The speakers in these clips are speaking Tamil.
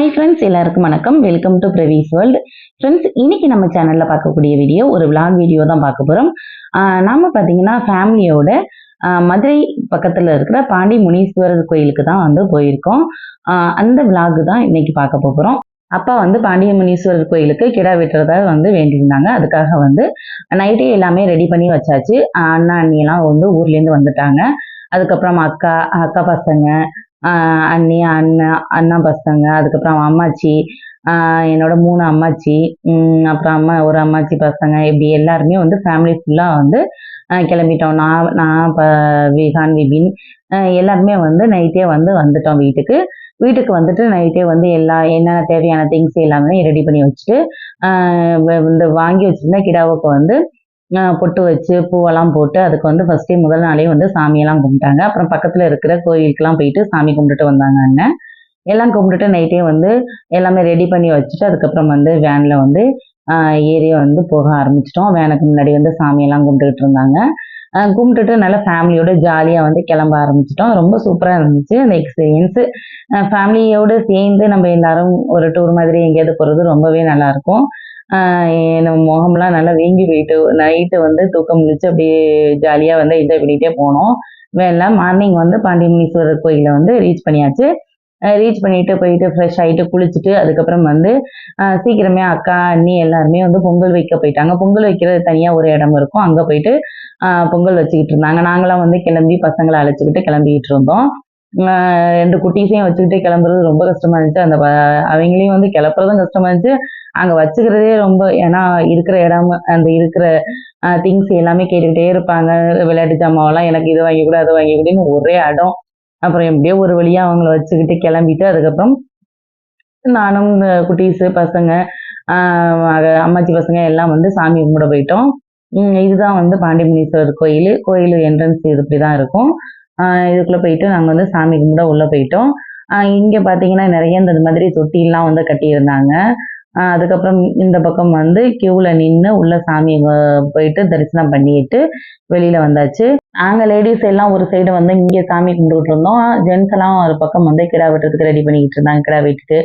ஹாய் ஃப்ரெண்ட்ஸ், எல்லாருக்கும் வணக்கம். Welcome to Pravi's world. Friends, இன்னைக்கு நம்ம சேனல்ல பார்க்கக்கூடிய வீடியோ ஒரு விளாக் வீடியோ தான் பார்க்க போறோம். நாம பார்த்தீங்கன்னா ஃபேமிலியோட மதுரை பக்கத்துல இருக்கிற பாண்டி முனீஸ்வரர் கோயிலுக்கு தான் வந்து போயிருக்கோம். அந்த விளாக் தான் இன்னைக்கு பார்க்க போகிறோம். அப்பா வந்து பாண்டிய முனீஸ்வரர் கோயிலுக்கு கிடா வெட்டுறதா வந்து வேண்டியிருந்தாங்க. அதுக்காக வந்து நைட்டே எல்லாமே ரெடி பண்ணி வச்சாச்சு. அண்ணா அண்ணியெல்லாம் வந்து ஊர்லேருந்து வந்துட்டாங்க. அதுக்கப்புறம் அக்கா அக்கா பசங்க, அண்ணி, அண்ணா பசங்க, அதுக்கப்புறம் அம்மாச்சி, என்னோட 3 அம்மாச்சி, அப்புறம் ஒரு அம்மாச்சி பசங்க, இப்படி எல்லாருமே வந்து ஃபேமிலி ஃபுல்லாக வந்து கிளம்பிட்டோம். நான் நான் விகான், விபின் எல்லாருமே வந்து நைட்டே வந்து வந்துட்டோம் வீட்டுக்கு. வீட்டுக்கு வந்துட்டு நைட்டே வந்து என்னென்ன தேவையான திங்ஸ் எல்லாமே ரெடி பண்ணி வச்சுட்டு, இந்த வாங்கி வச்சிருந்த கிடாவுக்கு வந்து பொட்டு வச்சு பூவெல்லாம் போட்டு அதுக்கு வந்து ஃபர்ஸ்டே முதல் நாளே வந்து சாமியெல்லாம் கும்பிட்டாங்க. அப்புறம் பக்கத்துல இருக்கிற கோயிலுக்கெல்லாம் போயிட்டு சாமி கும்பிட்டுட்டு வந்தாங்க அண்ணன். எல்லாம் கும்பிட்டுட்டு நைட்டே வந்து எல்லாமே ரெடி பண்ணி வச்சுட்டு அதுக்கப்புறம் வந்து வேன்ல வந்து ஏறி வந்து போக ஆரம்பிச்சிட்டோம். வேனுக்கு முன்னாடி வந்து சாமியெல்லாம் கும்பிட்டுக்கிட்டு இருந்தாங்க. கும்பிட்டுட்டு நல்லா ஃபேமிலியோட ஜாலியாக வந்து கிளம்ப ஆரம்பிச்சிட்டோம். ரொம்ப சூப்பராக இருந்துச்சு அந்த எக்ஸ்பீரியன்ஸு. ஃபேமிலியோடு சேர்ந்து நம்ம எல்லாரும் ஒரு டூர் மாதிரி எங்கேயாவது போகிறது ரொம்பவே நல்லாயிருக்கும். நம்ம முகம்லாம் நல்லா வீங்கி போயிட்டு நைட்டு வந்து தூக்கம் முழிச்சு அப்படியே ஜாலியாக வந்து என்ஜாய் பண்ணிகிட்டே போனோம். வேணாம் மார்னிங் வந்து பாண்டியமுனீஸ்வரர் கோயிலை வந்து ரீச் பண்ணியாச்சு. ரீச் பண்ணிட்டு போயிட்டு ஃப்ரெஷ் ஆகிட்டு குளிச்சுட்டு அதுக்கப்புறம் வந்து சீக்கிரமே அக்கா அண்ணி எல்லாருமே வந்து பொங்கல் வைக்க போயிட்டாங்க. பொங்கல் வைக்கிறது தனியாக ஒரு இடம் இருக்கும், அங்கே போயிட்டு பொங்கல் வச்சுக்கிட்டு இருந்தாங்க. நாங்களாம் வந்து கிளம்பி பசங்களை அழைச்சிக்கிட்டு கிளம்பிக்கிட்டு இருந்தோம். 2 குட்டீஸையும் வச்சுக்கிட்டு கிளம்புறது ரொம்ப கஷ்டமா இருந்துச்சு. அந்த அவங்களையும் வந்து கிளப்புறதும் கஷ்டமா இருந்துச்சு. அங்க வச்சுக்கிறதே ரொம்ப, ஏன்னா இருக்கிற இடம் அந்த இருக்கிற திங்ஸ் எல்லாமே கேட்டுக்கிட்டே இருப்பாங்க. விளையாட்டு ஜாமாவெல்லாம் எனக்கு இது வாங்கி கொடு அது வாங்கி கொடுன்னு ஒரே இடம். அப்புறம் எப்படியோ ஒரு வழியா அவங்கள வச்சுக்கிட்டு கிளம்பிட்டு அதுக்கப்புறம் நானும் குட்டீஸு பசங்க, அம்மாச்சி பசங்க எல்லாம் வந்து சாமி கும்பிட போயிட்டோம். இதுதான் வந்து பாண்டிமுனீஸ்வரர் கோயில். கோயில் என்ட்ரன்ஸ் இது இப்படிதான் இருக்கும். இதுக்குள்ள போயிட்டு நாங்கள் வந்து சாமி கும்பிட உள்ள போயிட்டோம். இங்க பாத்தீங்கன்னா நிறைய இந்த மாதிரி தொட்டிலாம் வந்து கட்டியிருந்தாங்க. அதுக்கப்புறம் இந்த பக்கம் வந்து கியூல நின்று உள்ள சாமி போயிட்டு தரிசனம் பண்ணிட்டு வெளியில வந்தாச்சு. நாங்க லேடிஸ் எல்லாம் ஒரு சைடு வந்து இங்கே சாமி கும்பிட்டுட்டு இருந்தோம். ஜென்ஸ் எல்லாம் ஒரு பக்கம் வந்து கிடா வெட்டுறதுக்கு ரெடி பண்ணிக்கிட்டு இருந்தாங்க. கிடா வெட்டிட்டு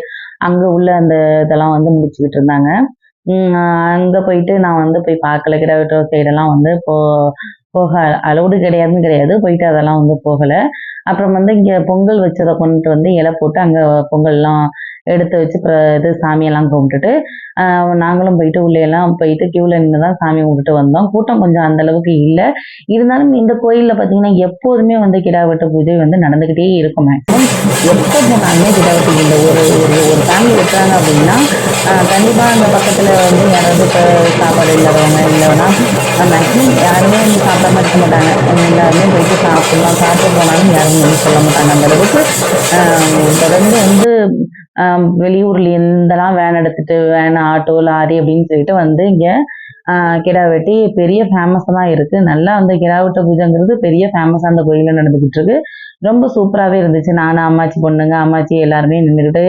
அங்க உள்ள அந்த இதெல்லாம் வந்து முடிச்சுக்கிட்டு இருந்தாங்க. அங்க போயிட்டு நான் வந்து போய் பார்க்கல. கிடா வெட்டுற சைடெல்லாம் வந்து போக அலௌடு கிடையாதுன்னு கிடையாது, போயிட்டு அதெல்லாம் வந்து போகல. அப்புறம் வந்து இங்க பொங்கல் வச்சதை கொண்டுட்டு வந்து இலை போட்டு அங்க பொங்கல்லாம் எடுத்து வச்சு இது சாமியெல்லாம் கும்பிட்டுட்டு நாங்களும் போயிட்டு உள்ளேயெல்லாம் போயிட்டு கியூவில் நின்று தான் சாமி கும்பிட்டுட்டு வந்தோம். கூட்டம் கொஞ்சம் அந்த அளவுக்கு இல்லை. இருந்தாலும் இந்த கோயிலில் பார்த்தீங்கன்னா எப்போதுமே வந்து கிடா வெட்டு பூஜை வந்து நடந்துக்கிட்டே இருக்கும். மேக்ஸிமம் எப்போ போனாலுமே கிடா வெட்டு இந்த ஒரு ஒரு ஃபேமிலி வெட்டுறாங்க அப்படின்னா கண்டிப்பாக அந்த பக்கத்தில் வந்து யாராவது இப்போ சாப்பாடு இல்லாதவங்க இல்லைன்னா மேக்ஸிமம் யாருமே வந்து சாப்பிடாம இருக்க மாட்டாங்க. எல்லாருமே போயிட்டு சாப்பிட்டு போனாலும் யாரும் வந்து சொல்ல மாட்டாங்க. அந்த அளவுக்கு தொடர்ந்து வந்து வெளியூர்ல இருந்தெல்லாம் வேன் எடுத்துட்டு வேன், ஆட்டோ, லாரி அப்படின்னு சொல்லிட்டு வந்து இங்க கிடா வெட்டி பெரிய ஃபேமஸ் தான் இருக்கு. நல்லா அந்த கிடா வெட்ட பூஜைங்கிறது பெரிய ஃபேமஸா அந்த கோயில நடந்துகிட்டு இருக்கு. ரொம்ப சூப்பராகவே இருந்துச்சு. நானும் அம்மாச்சி பொண்ணுங்க அம்மாச்சி எல்லாருமே நின்றுக்கிட்டு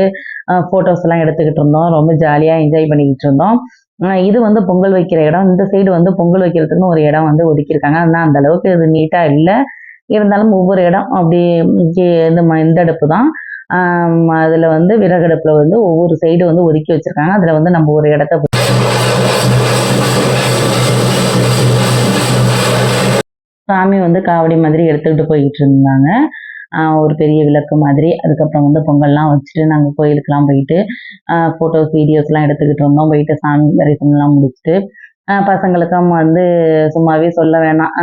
போட்டோஸ் எல்லாம் எடுத்துக்கிட்டு இருந்தோம். ரொம்ப ஜாலியா என்ஜாய் பண்ணிக்கிட்டு இருந்தோம். இது வந்து பொங்கல் வைக்கிற இடம். இந்த சைடு வந்து பொங்கல் வைக்கிறதுக்குன்னு ஒரு இடம் வந்து ஒதுக்கியிருக்காங்க. ஆனா அந்த அளவுக்கு இது நீட்டா இல்லை. இருந்தாலும் ஒவ்வொரு இடம் அப்படி இந்த அடுப்பு தான். அதுல வந்து விறகடுப்புல வந்து ஒவ்வொரு சைடு வந்து ஒதுக்கி வச்சிருக்காங்க. அதுல வந்து நம்ம ஒரு இடத்த சாமி வந்து காவடி மாதிரி எடுத்துக்கிட்டு போயிட்டு இருந்தாங்க. ஒரு பெரிய விளக்கு மாதிரி. அதுக்கப்புறம் வந்து பொங்கல்லாம் வச்சுட்டு நாங்கள் கோயிலுக்கெல்லாம் போயிட்டு ஃபோட்டோஸ் வீடியோஸ்லாம் எடுத்துக்கிட்டு இருந்தோம். போயிட்டு சாமி தரிசனம்லாம் முடிச்சுட்டு பசங்களுக்கும் வந்து சும்மாவே சொல்ல வேணாம்.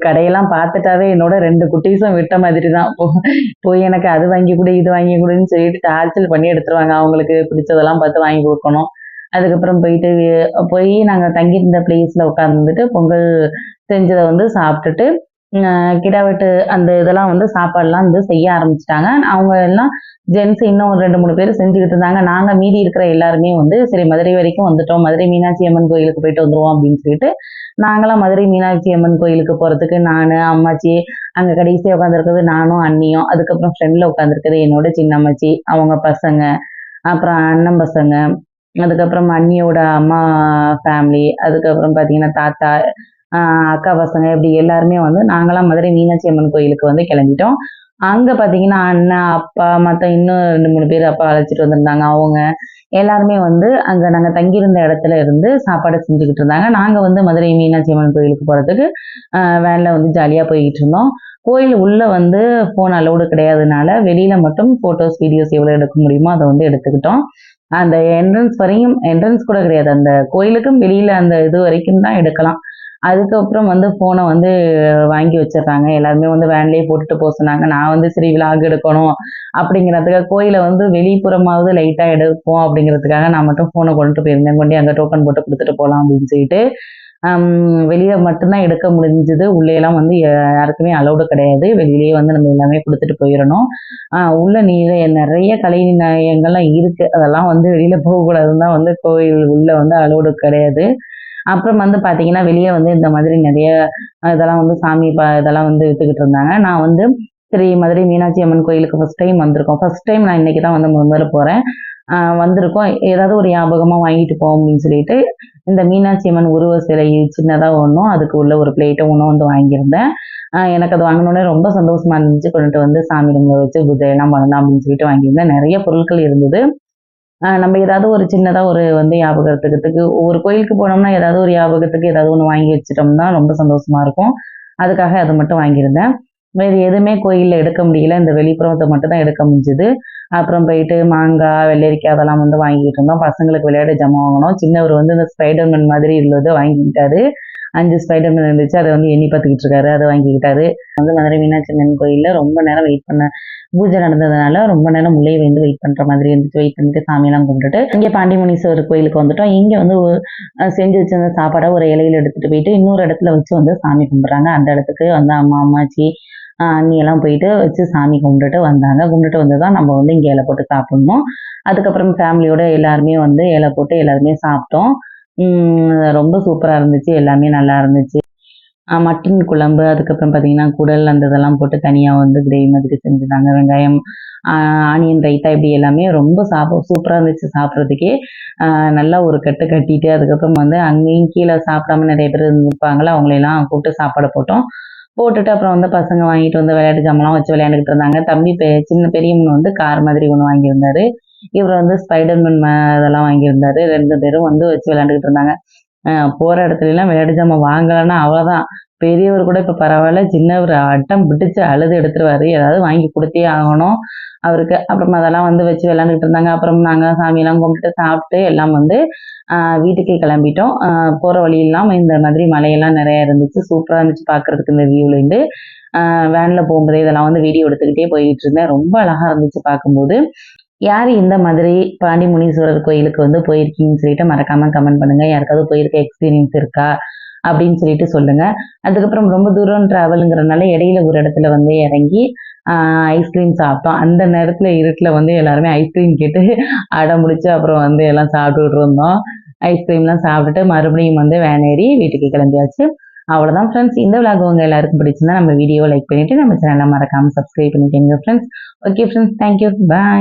கடையெல்லாம் பார்த்துட்டாவே என்னோட 2 குட்டீஸும் விட்ட மாதிரி தான். போய் எனக்கு அது வாங்கி கொடு இது வாங்கி கொடுன்னு சொல்லிட்டு டார்ச்சல் பண்ணி எடுத்துருவாங்க. அவங்களுக்கு பிடிச்சதெல்லாம் பார்த்து வாங்கி கொடுக்கணும். அதுக்கப்புறம் போய் நாங்கள் தங்கியிருந்த பிளேஸில் உட்காந்துட்டு பொங்கல் செஞ்சதை வந்து சாப்பிட்டுட்டு கிடா வெட்டு அந்த இதெல்லாம் வந்து சாப்பாடுலாம் வந்து செய்ய ஆரம்பிச்சிட்டாங்க. அவங்க எல்லாம் ஜென்ஸ் இன்னும் ஒரு 2-3 பேர் செஞ்சுக்கிட்டு இருந்தாங்க. நாங்க மீதி இருக்கிற எல்லாருமே வந்து சரி மதுரை வரைக்கும் வந்துட்டோம், மதுரை மீனாட்சி அம்மன் கோயிலுக்கு போயிட்டு வந்துருவோம் அப்படின்னு சொல்லிட்டு நாங்களாம் மதுரை மீனாட்சி அம்மன் கோயிலுக்கு போறதுக்கு நான் அம்மாச்சி, அங்க கடைசியா உட்காந்துருக்கிறது நானும் அண்ணியும், அதுக்கப்புறம் ஃப்ரெண்ட்ல உட்காந்துருக்கிறது என்னோட சின்ன அம்மாச்சி அவங்க பசங்க, அப்புறம் அண்ணன் பசங்க, அதுக்கப்புறம் அண்ணியோட அம்மா ஃபேமிலி, அதுக்கப்புறம் பார்த்தீங்கன்னா தாத்தா, அக்கா பசங்க, இப்படி எல்லாருமே வந்து நாங்களாம் மதுரை மீனாட்சி அம்மன் கோயிலுக்கு வந்து கிளம்பிட்டோம். அங்க பார்த்தீங்கன்னா, அண்ணன், அப்பா மத்த இன்னும் 2, 3 பேர் அப்பா அழைச்சிட்டு வந்திருந்தாங்க. அவங்க எல்லாருமே வந்து அங்க நாங்க தங்கியிருந்த இடத்துல இருந்து சாப்பாடு செஞ்சுகிட்டு இருந்தாங்க. நாங்க வந்து மதுரை மீனாட்சி அம்மன் கோயிலுக்கு போறதுக்கு வேன்ல வந்து ஜாலியா போய்கிட்டு இருந்தோம். கோயில் உள்ள வந்து ஃபோன் அலவுடு கிடையாதுனால, வெளியில மட்டும் ஃபோட்டோஸ், வீடியோஸ் எவ்வளோ எடுக்க முடியுமோ அத வந்து எடுத்துக்கிட்டோம். அந்த என்ட்ரன்ஸ் கூட கிடையாது. அந்த கோயிலுக்கும் வெளியில அந்த இது வரைக்கும் தான் எடுக்கலாம். அதுக்கப்புறம் வந்து ஃபோன வந்து வாங்கி வச்சுடுறாங்க. எல்லாருமே வந்து வேன்லயே போட்டுட்டு போ சொன்னாங்க. நான் வந்து சரி விளாக் எடுக்கணும் அப்படிங்கிறதுக்காக கோயில வந்து வெளிப்புறமாவது லைட்டா எடுப்போம் அப்படிங்கிறதுக்காக நான் மட்டும் ஃபோன கொண்டுட்டு போயிருந்தேன். கொண்டு அங்க டோக்கன் போட்டு குடுத்துட்டு போலாம் அப்படின்னு சொல்லிட்டு. வெளிய மட்டும் தான் எடுக்க முடிஞ்சது. உள்ளேலாம் வந்து யாருக்குமே அலவுடு கிடையாது. வெளியிலேயே வந்து நம்ம எல்லாமே குடுத்துட்டு போயிரணும். உள்ள நெறைய கலை நயங்கள்லாம் இருக்கு. அதெல்லாம் வந்து வெளியில போகக்கூடாதுன்னு தான் வந்து கோயில் உள்ள வந்து அலவுடு கிடையாது. அப்புறம் வந்து பார்த்தீங்கன்னா, வெளிய வந்து இந்த மாதிரி நெறைய இதெல்லாம் வந்து சாமி இதெல்லாம் வந்து வித்துக்கிட்டு இருந்தாங்க. நான் வந்து சரி மதுரை மீனாட்சி அம்மன் கோயிலுக்கு ஃபர்ஸ்ட் டைம் வந்திருக்கோம். ஃபர்ஸ்ட் டைம் நான் இன்னைக்கு தான் வந்து முதல்ல போறேன். வந்திருக்கோம். ஏதாவது ஒரு ஞாபகமா வாங்கிட்டு போவோம் அப்படின்னு சொல்லிட்டு, இந்த மீனாட்சி அம்மன் உருவ சிலை சின்னதா ஒண்ணும், அதுக்கு உள்ள ஒரு பிளேட்டும் ஒண்ணும் வந்து வாங்கியிருந்தேன். எனக்கு அது வாங்குனோனே ரொம்ப சந்தோஷமா இருந்துச்சு. கொண்டுட்டு வந்து சாமி ரூம்ல வச்சு பூஜையெல்லாம் பண்ணலாம் அப்படின்னு சொல்லிட்டு வாங்கியிருந்தேன். நெறைய பொருட்கள் இருந்தது. நம்ம ஏதாவது ஒரு சின்னதா ஒரு வந்து ஞாபகத்துக்கு ஒவ்வொரு கோயிலுக்கு போனோம்னா, ஏதாவது ஒரு ஞாபகத்துக்கு ஏதாவது ஒண்ணு வாங்கி வச்சுட்டோம்னா ரொம்ப சந்தோஷமா இருக்கும். அதுக்காக அது மட்டும் வாங்கியிருந்தேன். வேறு எதுவுமே கோயில்ல எடுக்க முடியல. இந்த வெளிப்புறத்த மட்டும் தான் எடுக்க முடிஞ்சது. அப்புறம் போயிட்டு மாங்காய், வெள்ளரிக்காய் அதெல்லாம் வந்து வாங்கிட்டு இருந்தோம். பசங்களுக்கு விளையாட ஜாமான் வாங்குனோம். சின்னவர் வந்து இந்த ஸ்பைடர்மேன் மாதிரி உள்ளத வாங்கிக்கிட்டாரு. 5 ஸ்பைடர்மேன் இருந்துச்சு. அத வந்து எண்ணி பார்த்துக்கிட்டு இருக்காரு. அத வாங்கிக்கிட்டாரு. வந்து மதுரை மீனாட்சி அம்மன் கோயில்ல ரொம்ப நேரம் வெயிட் பண்ண பூஜை நடந்ததுனால ரொம்ப நேரம் உள்ளயே வந்து வெயிட் பண்ற மாதிரி இருந்துச்சு. வெயிட் பண்ணிட்டு சாமியெல்லாம் கும்பிட்டுட்டு, இங்க பாண்டிமுனீஸ்வரர் கோயிலுக்கு வந்துட்டோம். இங்க வந்து செஞ்சு வச்சிருந்த சாப்பாட ஒரு இலையில எடுத்துட்டு போயிட்டு, இன்னொரு இடத்துல வச்சு வந்து சாமி கும்பிடுறாங்க. அந்த இடத்துக்கு வந்து அம்மா, அம்மாச்சி, அண்ணியெல்லாம் போயிட்டு வச்சு சாமி கும்பிட்டுட்டு வந்தாங்க. கும்பிட்டுட்டு வந்து தான் நம்ம வந்து இங்க இலை போட்டு சாப்பிடணும். அதுக்கப்புறம் ஃபேமிலியோட எல்லாருமே வந்து இலை போட்டு எல்லாருமே சாப்பிட்டோம். ரொம்ப சூப்பரா இருந்துச்சு. எல்லாமே நல்லா இருந்துச்சு. மட்டன் குழம்பு, அதுக்கப்புறம் பார்த்தீங்கன்னா, குடல் அந்த இதெல்லாம் போட்டு தனியா வந்து கிரேவி மாதிரி செஞ்சிருந்தாங்க. வெங்காயம், ஆ ஆனியன் ரைத்தா இப்படி எல்லாமே ரொம்ப சூப்பரா இருந்துச்சு சாப்பிடுறதுக்கே. நல்லா ஒரு கட்டு கட்டிட்டு, அதுக்கப்புறம் வந்து அங்கேயும் கீழ சாப்பிடாம நெறைய பேர் இருப்பாங்கல்ல, அவங்களையெல்லாம் கூப்பிட்டு சாப்பாடு போட்டோம். போட்டுட்டு அப்புறம் வந்து பசங்க வாங்கிட்டு வந்து விளையாட்டு ஜாமான்லாம் வச்சு விளையாண்டுக்கிட்டு இருந்தாங்க. தம்பி சின்ன பெரியவன் வந்து கார் மாதிரி ஒண்ணு வாங்கியிருந்தாரு. இவரு வந்து ஸ்பைடர்மேன் இதெல்லாம் வாங்கியிருந்தாரு. 2 பேரும் வந்து வச்சு விளையாண்டுக்கிட்டு இருந்தாங்க. அ போற இடத்துலலாம் விளையாட்டு ஜாமான் வாங்கலன்னா அவ்வளோதான். பெரியவர் கூட இப்ப பரவால்ல. சின்னவரு அடம் பிடிச்சு அழுது எடுத்துருவாரு. ஏதாவது வாங்கி குடுத்தே ஆகணும் அவருக்கு. அப்புறம் அதெல்லாம் வந்து வச்சு விளையாண்டுட்டு இருந்தாங்க. அப்புறம் நாங்க சாமியெல்லாம் கும்பிட்டு சாப்பிட்டு எல்லாம் வந்து வீட்டுக்கு கிளம்பிட்டோம். போற வழியெல்லாம் இந்த மாதிரி மலையெல்லாம் நெறைய இருந்துச்சு. சூப்பரா இருந்துச்சு பார்க்கறதுக்கு இந்த வியூலேருந்து. வேன்ல போகும்போதே இதெல்லாம் வந்து வீடியோ எடுத்துக்கிட்டே போயிட்டு இருந்தேன். ரொம்ப அழகா இருந்துச்சு பார்க்கும்போது. யாரு இந்த மாதிரி பாண்டி முனீஸ்வரர் கோயிலுக்கு வந்து போயிருக்கீங்கன்னு சொல்லிட்டு மறக்காம கமெண்ட் பண்ணுங்க. யாருக்காவது போயிருக்க எக்ஸ்பீரியன்ஸ் இருக்கா? அப்படின்னு சொல்லிட்டு சொல்லுங்க. அதுக்கப்புறம் ரொம்ப தூரம் டிராவல்ங்கிறனால இடையில ஒரு இடத்துல வந்து இறங்கி ஆ ஐஸ்கிரீம் சாப்பிட்டோம். அந்த நேரத்துல இருட்டுல வந்து எல்லாருமே ஐஸ்கிரீம் கேட்டு அடம் பிடிச்சு அப்புறம் வந்து எல்லாம் சாப்பிட்டுட்டு இருந்தோம். ஐஸ்கிரீம்லாம் சாப்பிட்டுட்டு மறுபடியும் வந்து வேன் ஏறி வீட்டுக்கு கிளம்பியாச்சு. அவ்வளோதான் ஃப்ரெண்ட்ஸ். இந்த விலாக் உங்க எல்லாருக்கும் பிடிச்சிருந்தா நம்ம வீடியோவை லைக் பண்ணிட்டு நம்ம சேனலை மறக்காம சப்ஸ்கிரைப் பண்ணிக்கோங்க friends. Okay friends. Thank you. Bye.